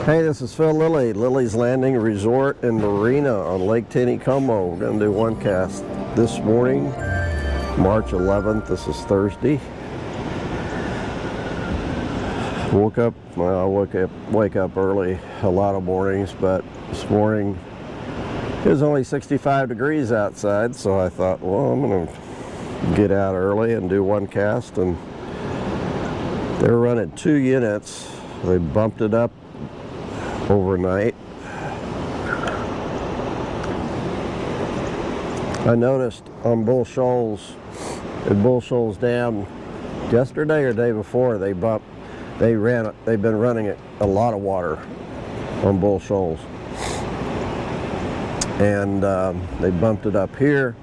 Hey, this is Phil Lilley, Lilley's Landing Resort in Marina on Lake Taneycomo. We're going to do one cast this morning, March 11th. This is Thursday. Woke up, well, I wake up early a lot of mornings, but this morning it was only 65 degrees outside, so I thought, well, I'm going to get out early and do one cast. And they're running 2 units. They bumped it up overnight. I noticed on Bull Shoals, at Bull Shoals Dam, yesterday or day before, they've been running a lot of water on Bull Shoals, and they bumped it up here.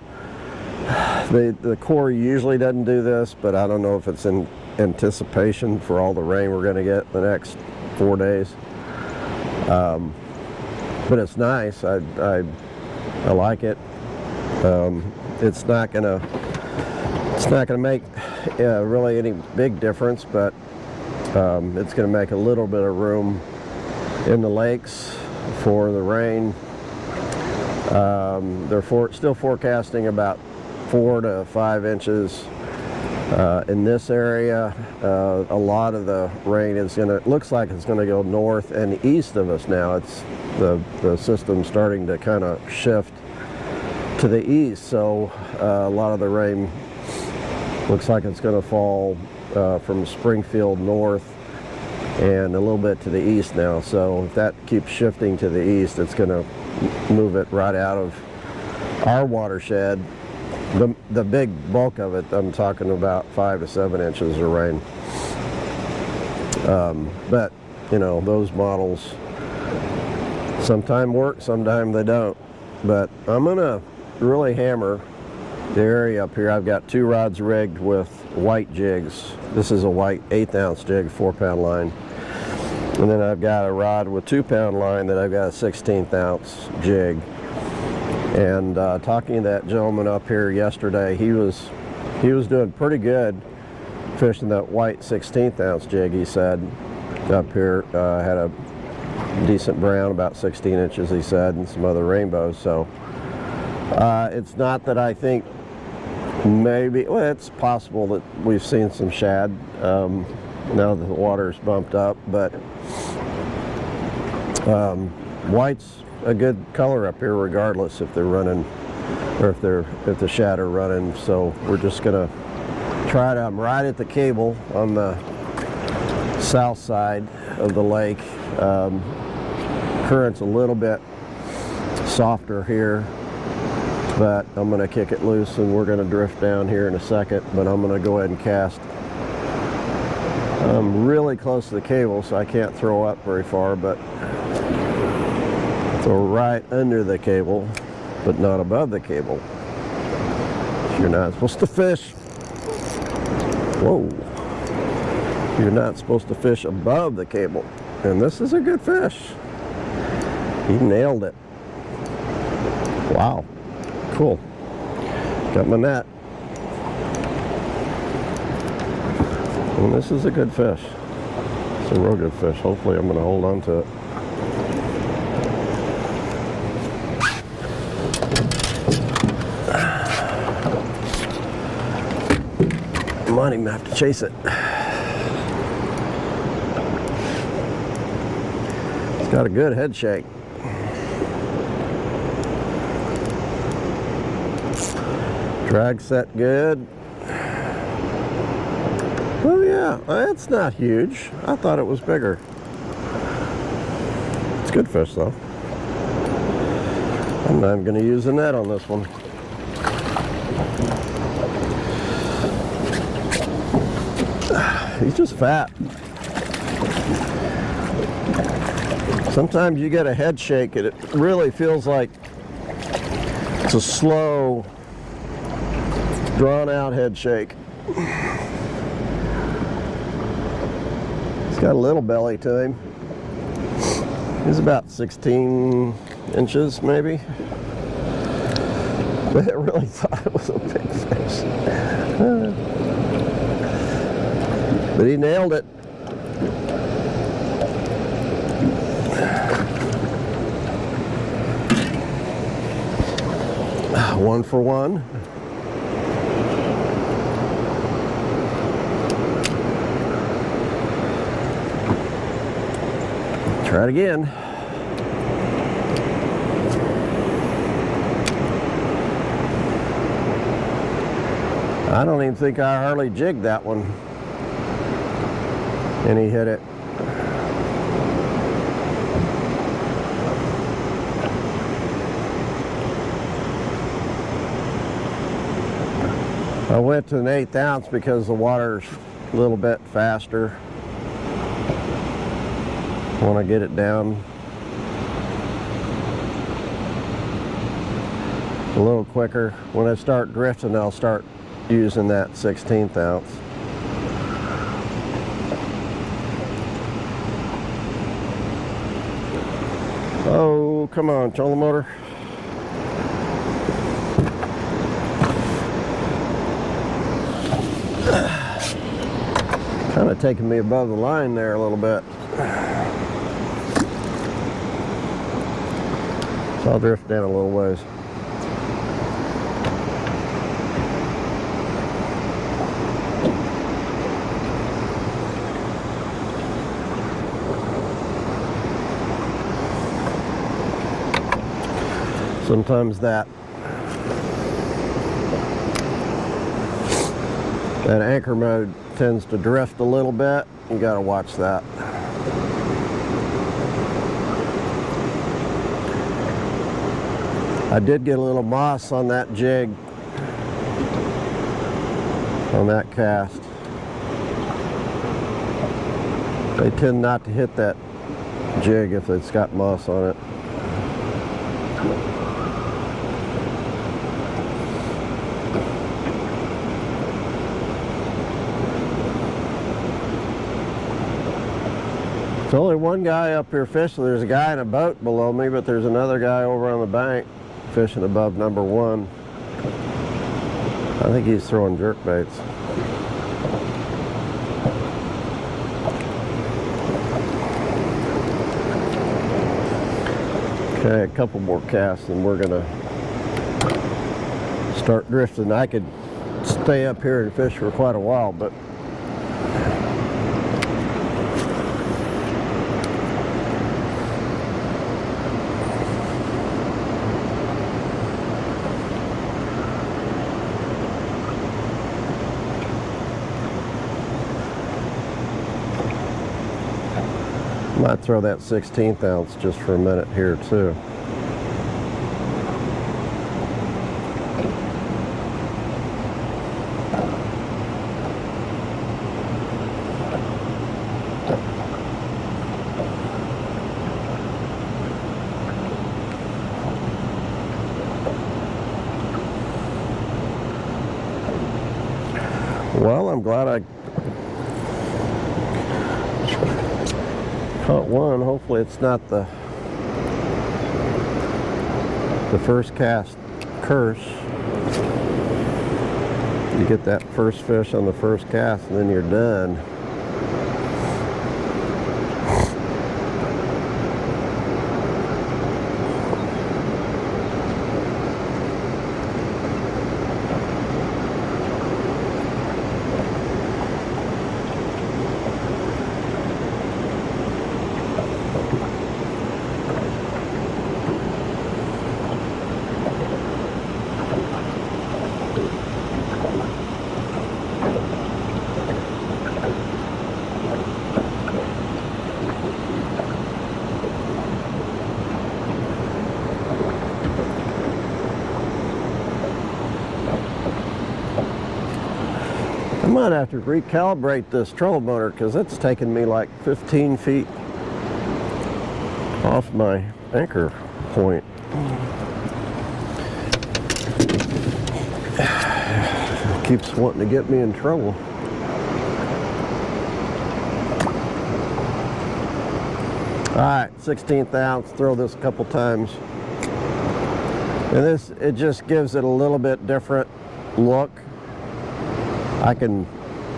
The Corps usually doesn't do this, but I don't know if it's in anticipation for all the rain we're going to get the next 4 days. But it's nice. I like it. It's not gonna make really any big difference, but it's gonna make a little bit of room in the lakes for the rain. They're still forecasting about 4 to 5 inches in this area. A lot of the rain is it looks like it's gonna go north and east of us now. It's the system's starting to kind of shift to the east, so a lot of the rain looks like it's gonna fall from Springfield north and a little bit to the east now. So if that keeps shifting to the east, it's gonna move it right out of our watershed. The big bulk of it, I'm talking about 5 to 7 inches of rain. But, you know, those models sometimes work, sometimes they don't. But I'm going to really hammer the area up here. I've got 2 rods rigged with white jigs. This is a white 1/8 ounce jig, 4-pound line. And then I've got a rod with 2-pound line that I've got a 1/16 ounce jig. And talking to that gentleman up here yesterday, he was doing pretty good fishing that white 1/16 ounce jig. He said up here had a decent brown, about 16 inches, he said, and some other rainbows. So it's not that I think maybe, well, it's possible that we've seen some shad now that the water's bumped up, but white's a good color up here regardless if they're running or if the shad are running. So we're just gonna try it. I'm right at the cable on the south side of the lake. Current's a little bit softer here, but I'm gonna kick it loose and we're gonna drift down here in a second. But I'm gonna go ahead and cast. I'm really close to the cable, so I can't throw up very far, but throw right under the cable, but not above the cable. You're not supposed to fish. Whoa. You're not supposed to fish above the cable. And this is a good fish. He nailed it. Wow. Cool. Got my net. And this is a good fish. It's a real good fish. Hopefully I'm going to hold on to it. Might even have to chase it. It's got a good head shake. Drag set good. Oh yeah, it's not huge. I thought it was bigger. It's good fish though. I'm not even going to use the net on this one. He's just fat. Sometimes you get a head shake and it really feels like it's a slow, drawn out head shake. He's got a little belly to him. He's about 16 inches maybe. But I really thought it was a big fish. But he nailed it. One for one. Try it again. I don't even think I hardly jigged that one. And he hit it. I went to an 1/8 ounce because the water's a little bit faster. I want to get it down a little quicker. When I start drifting, I'll start using that 1/16 ounce. Oh, come on, trolling motor. Kind of taking me above the line there a little bit. So I'll drift down a little ways. Sometimes that anchor mode tends to drift a little bit. You got to watch that. I did get a little moss on that jig, on that cast. They tend not to hit that jig if it's got moss on it. There's only one guy up here fishing. There's a guy in a boat below me, but there's another guy over on the bank fishing above number one. I think he's throwing jerk baits. Okay, a couple more casts and we're gonna start drifting. I could stay up here and fish for quite a while, but might throw that 1/16 ounce just for a minute here too. Well, I'm glad I caught one. Hopefully it's not the first cast curse. You get that first fish on the first cast and then you're done. I might have to recalibrate this trolling motor because it's taking me like 15 feet off my anchor point. It keeps wanting to get me in trouble. Alright, 1/16 ounce, throw this a couple times. And this, it just gives it a little bit different look. I can,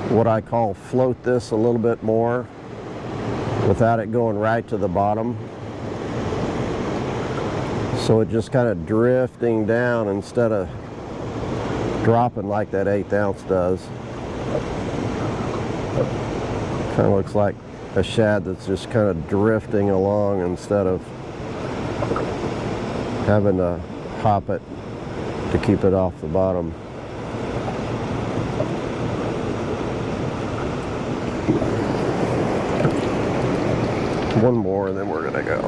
what I call, float this a little bit more without it going right to the bottom. So it just kind of drifting down instead of dropping like that 1/8 ounce does. Kind of looks like a shad that's just kind of drifting along instead of having to hop it to keep it off the bottom. One more and then we're gonna go.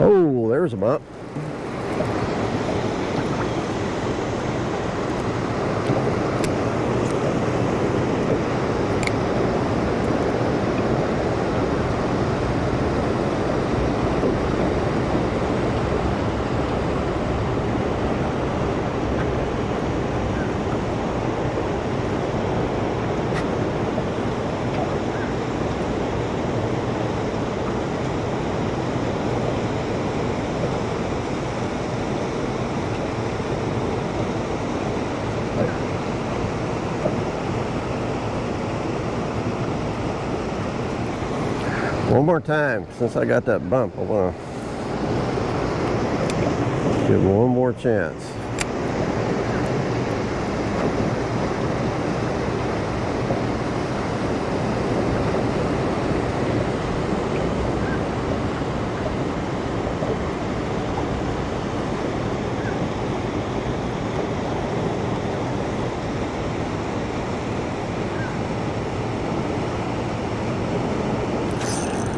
Oh, there's a bump. One more time, since I got that bump, I want to give one more chance.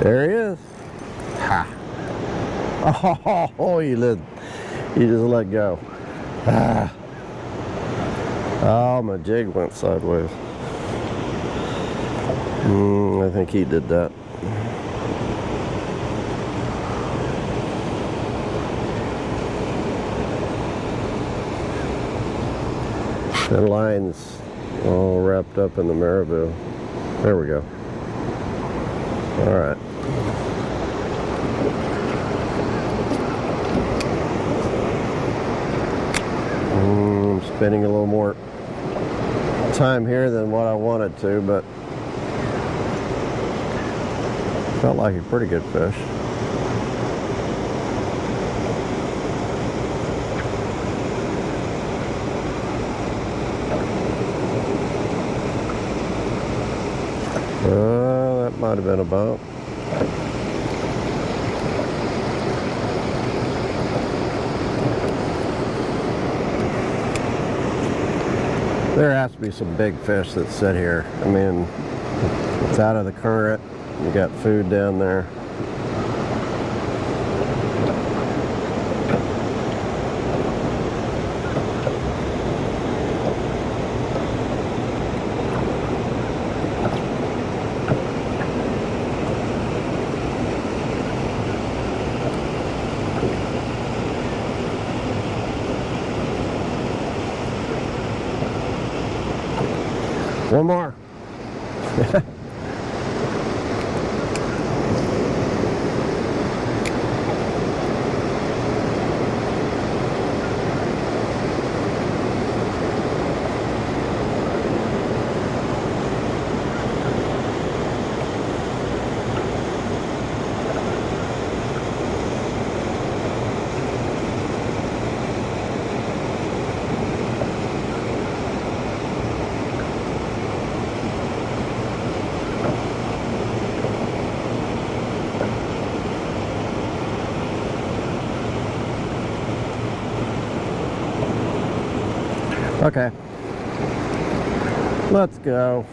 There he is. Ha. Oh, you just let go. Ah. Oh, my jig went sideways. I think he did that. That line's all wrapped up in the marabou. There we go. All right. I'm spending a little more time here than what I wanted to, but felt like a pretty good fish. That might have been a bump. There has to be some big fish that sit here. I mean, it's out of the current. You got food down there. One more. Okay, let's go.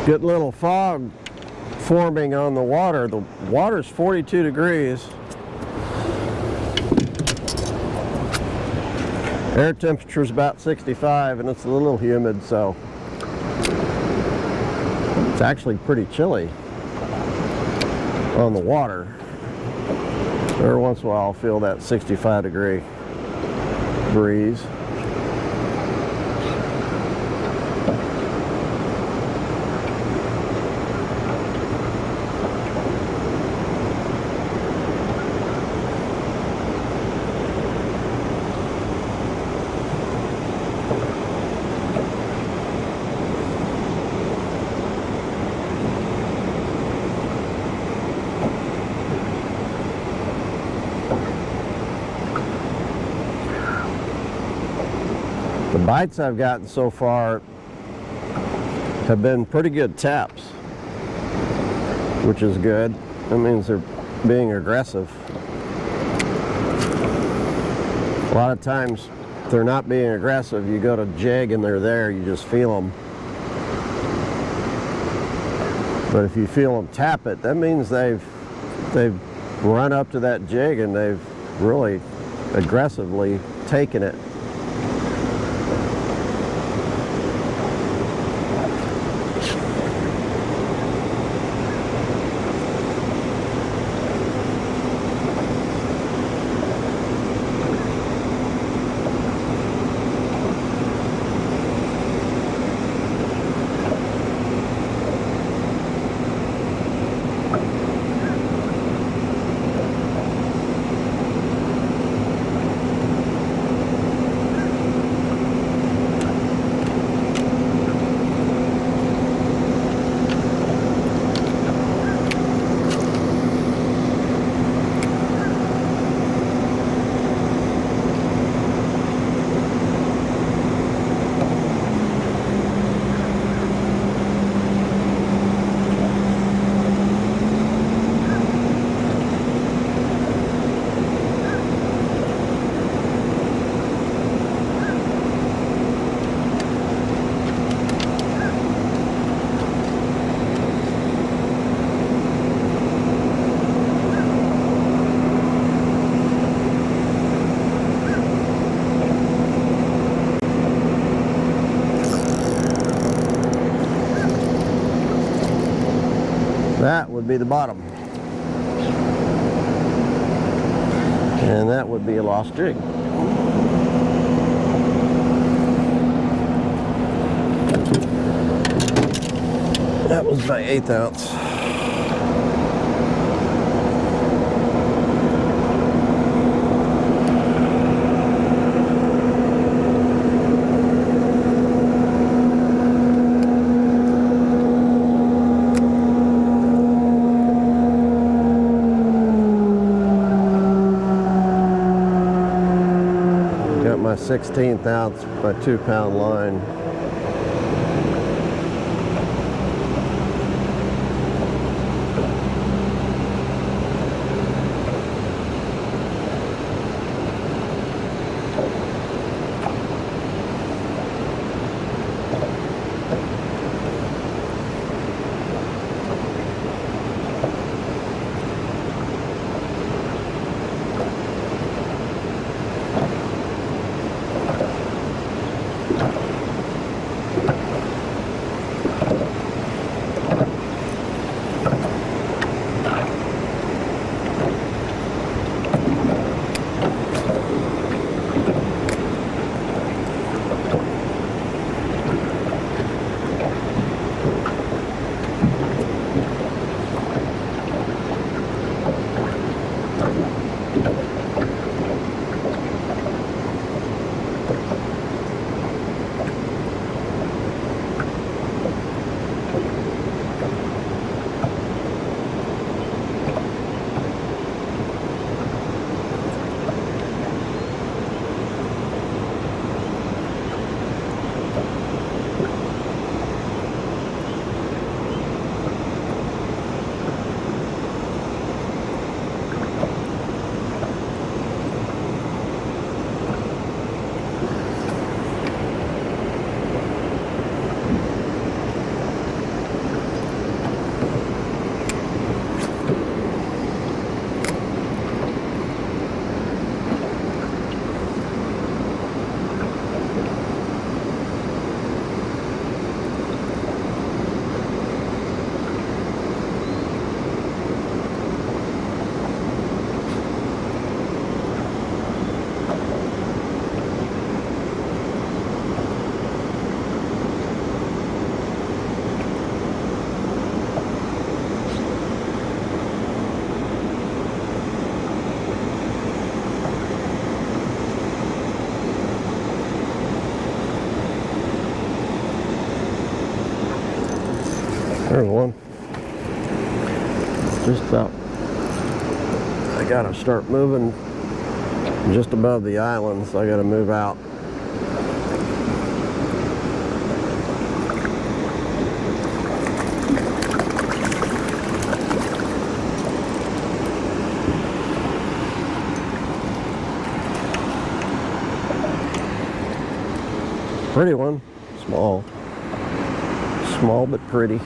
Good little fog forming on the water. The water's 42 degrees. Air temperature is about 65 and it's a little humid, so it's actually pretty chilly on the water. Every once in a while I'll feel that 65-degree breeze. The bites I've gotten so far have been pretty good taps, which is good. That means they're being aggressive. A lot of times, if they're not being aggressive, you go to jig and they're there, you just feel them. But if you feel them tap it, that means they've run up to that jig and they've really aggressively taken it. That would be the bottom. And that would be a lost jig. That was my 1/8 ounce. My 1/16 ounce by 2-pound line. There's one. Just about. I gotta start moving just above the island, so I gotta move out. Pretty one. Small. Small but pretty.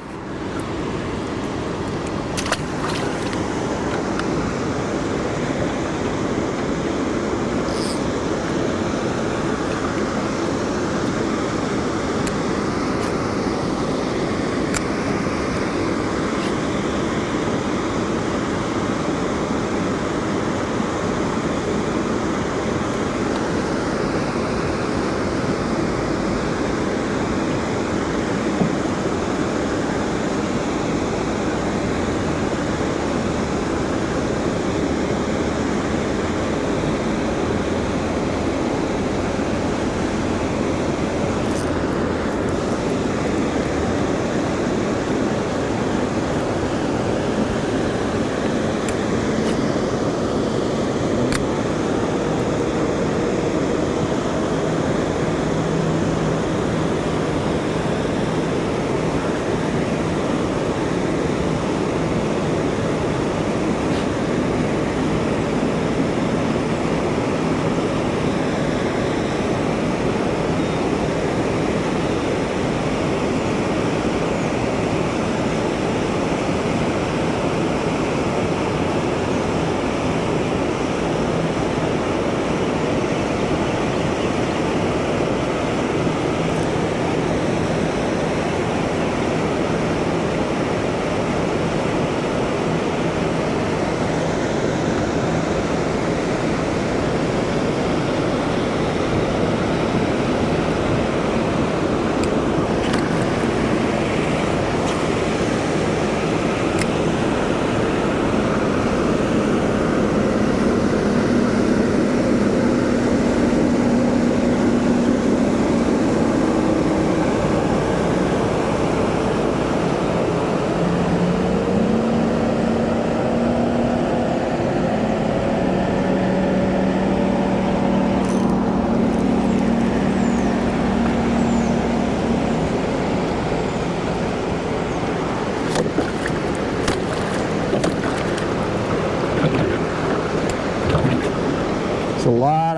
It's a lot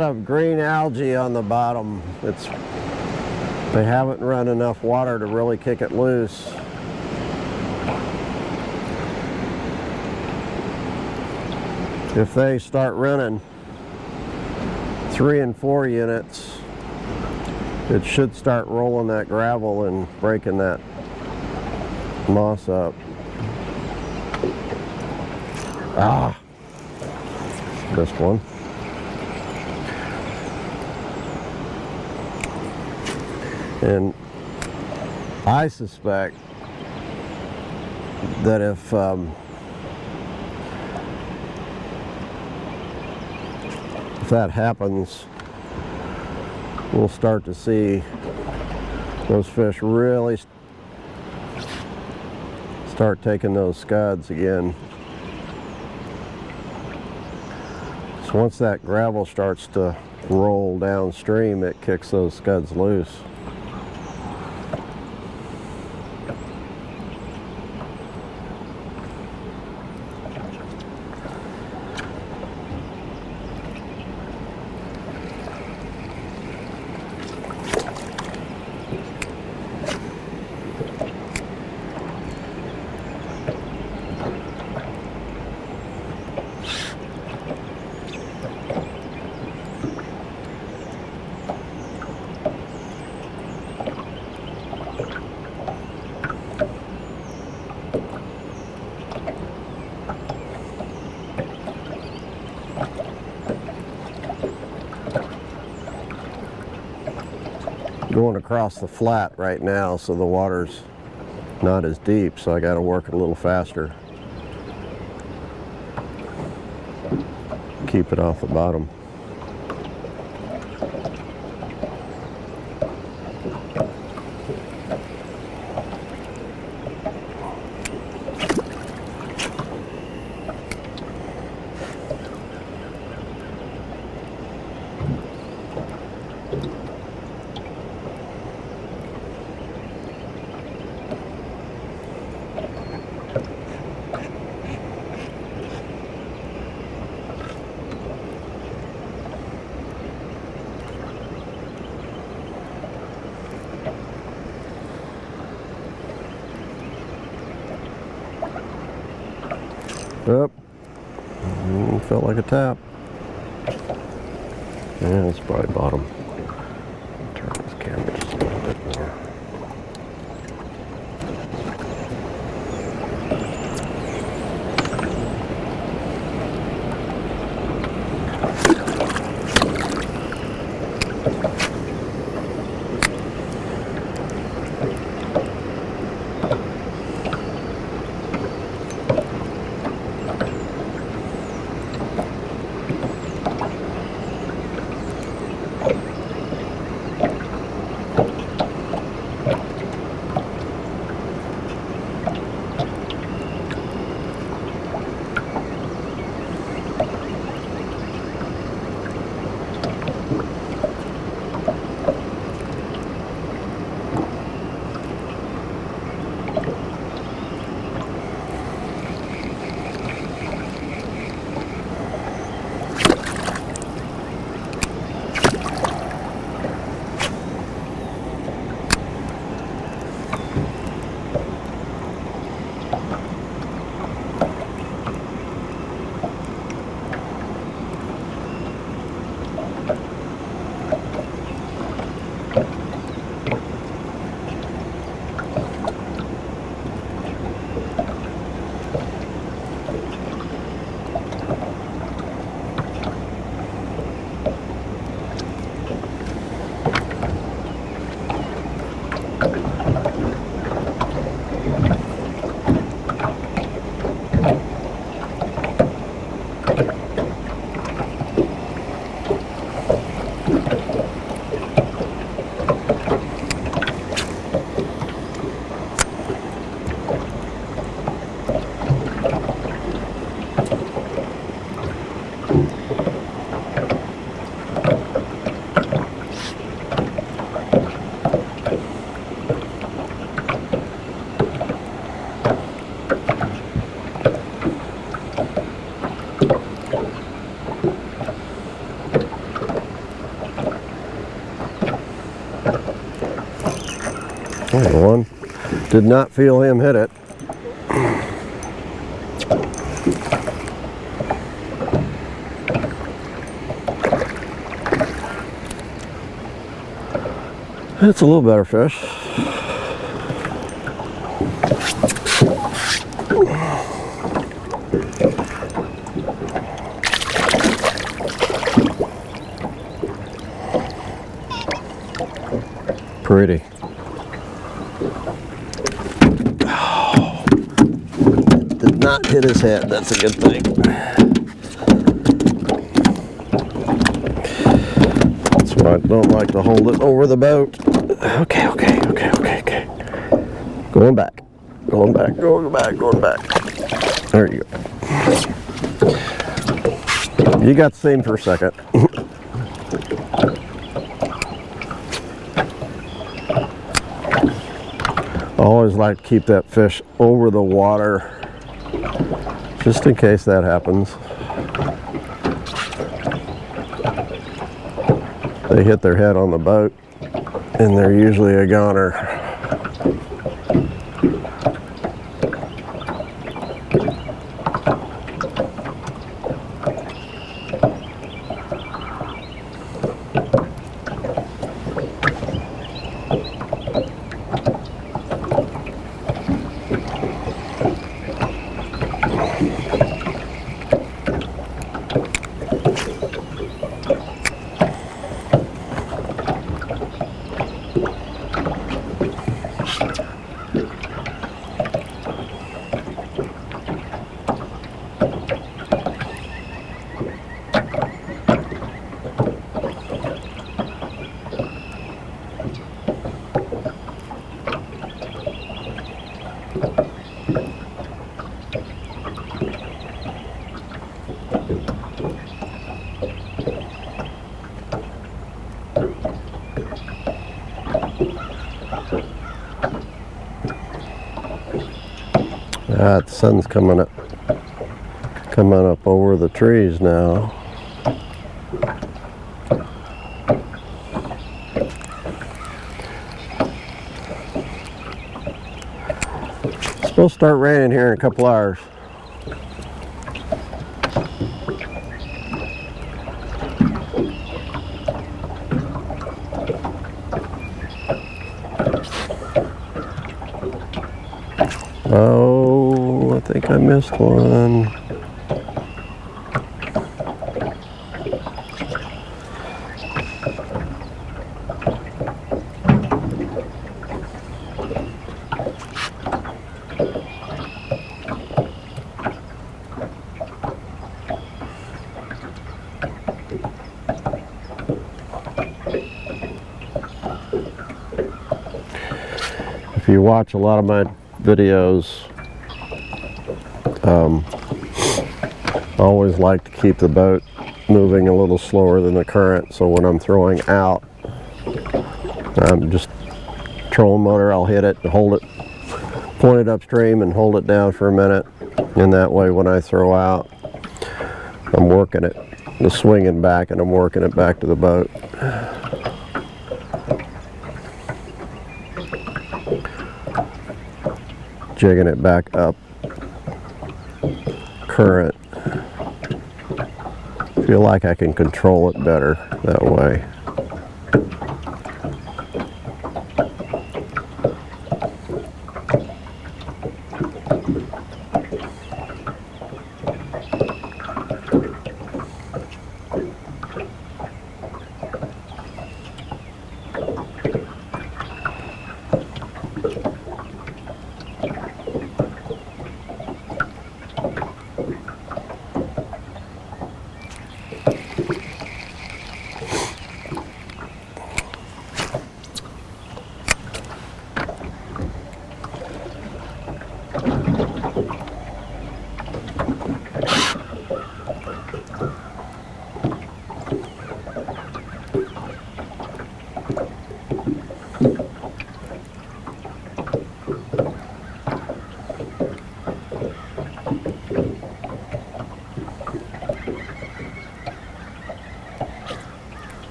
of green algae on the bottom. They haven't run enough water to really kick it loose. If they start running 3 and 4 units, it should start rolling that gravel and breaking that moss up. Ah, missed one. And I suspect that if that happens, we'll start to see those fish really start taking those scuds again. So once that gravel starts to roll downstream, it kicks those scuds loose. Going across the flat right now, so the water's not as deep, so I got to work it a little faster. Keep it off the bottom. Up. Felt like a tap. Yeah, it's probably bottom. Turn this camera just a little bit more. There's one. Did not feel him hit it. It's a little better fish. Pretty. Oh, did not hit his head. That's a good thing. That's why I don't like to hold it over the boat. Okay. Going back. Going back. There you go. You got the same for a second. I always like to keep that fish over the water, just in case that happens. They hit their head on the boat, and they're usually a goner. The sun's coming up over the trees now. It's supposed to start raining here in a couple hours. Oh, I think I missed one. If you watch a lot of my videos, I always like to keep the boat moving a little slower than the current, so when I'm throwing out, I'm just trolling motor, I'll hit it and hold it, point it upstream and hold it down for a minute, and that way when I throw out, I'm working it, the swinging back, and I'm working it back to the boat. Jigging it back up current. Feel like I can control it better that way.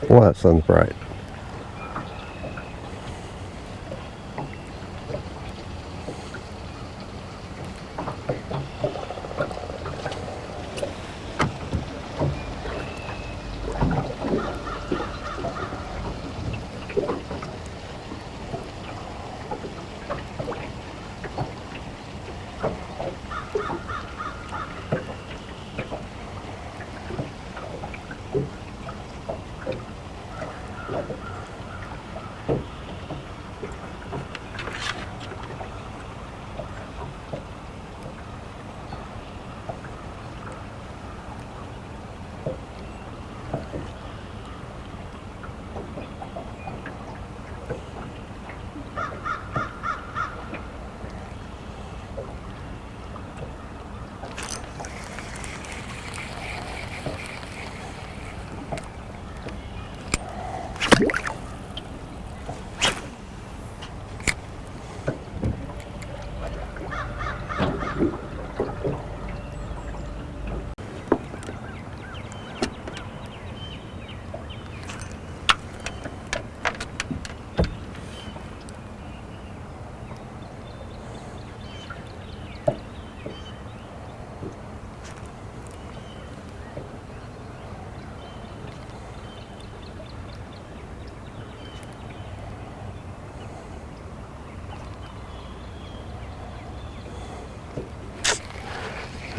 Well, that sun's bright.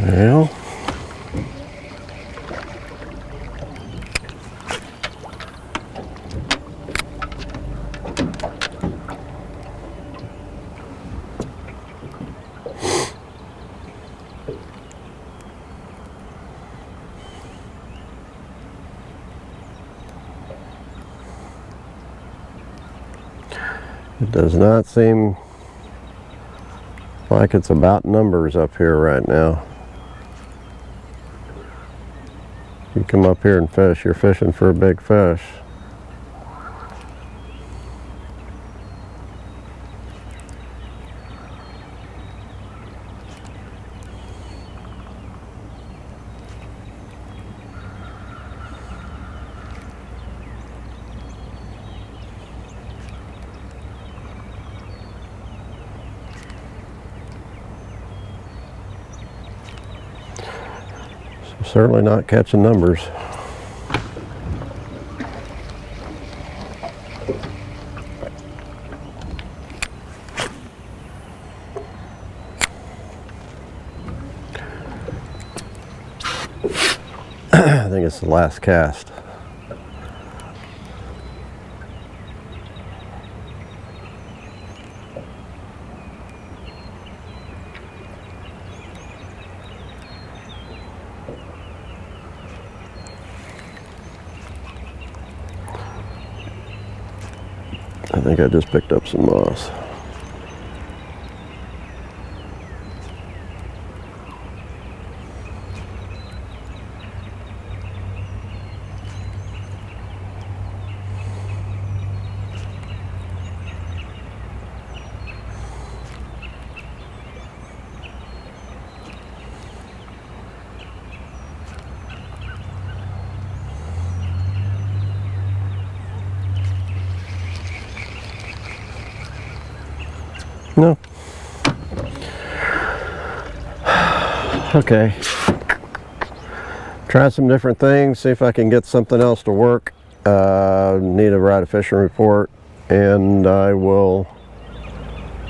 Well, it does not seem like it's about numbers up here right now. You come up here and fish, you're fishing for a big fish. certainly not catching numbers. I think it's the last cast. I think I just picked up some moss. No. Okay. Try some different things, see if I can get something else to work. Need to write a fishing report, and I will.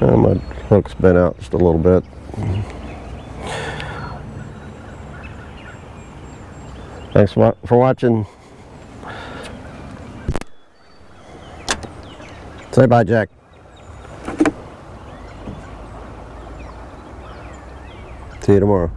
My hook's been out just a little bit. Thanks for watching. Say bye, Jack. See you tomorrow.